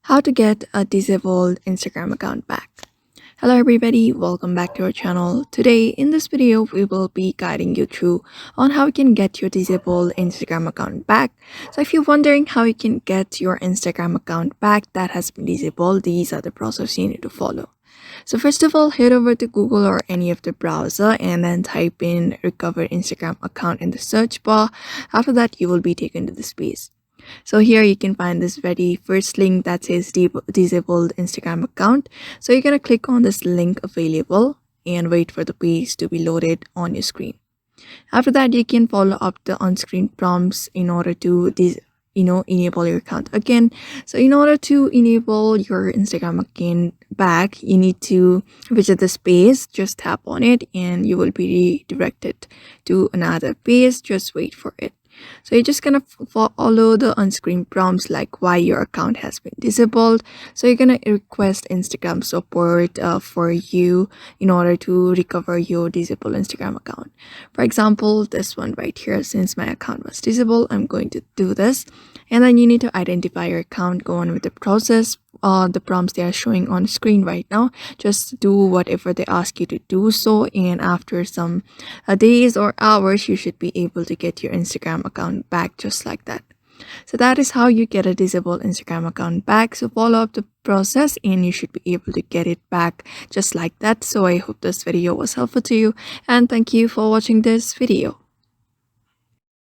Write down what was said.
How to get a disabled Instagram account back. Hello everybody, welcome back to our channel. Today in this video we will be guiding you through on how you can get your disabled Instagram account back. So if you're wondering how you can get your Instagram account back that has been disabled, these are the process you need to follow. So first of all, head over to Google or any of the browser and then type in recover Instagram account in the search bar. After that you will be taken to this page. So here you can find this very first link that says disabled Instagram account. So you're going to click on this link available and wait for the page to be loaded on your screen. After that, you can follow up the on-screen prompts in order to enable your account again. So in order to enable your Instagram account back, you need to visit this page, just tap on it and you will be redirected to another page. Just wait for it. So you're just gonna follow the on-screen prompts like why your account has been disabled. So you're gonna request Instagram support for you in order to recover your disabled Instagram account. For example, this one right here, since my account was disabled, I'm going to do this. And then you need to identify your account, go on with the process. The prompts they are showing on screen right now, just do whatever they ask you to do so, and after some days or hours you should be able to get your Instagram account back just like that. So that is how you get a disabled Instagram account back. So follow up the process and you should be able to get it back just like that. So I hope this video was helpful to you and thank you for watching this video.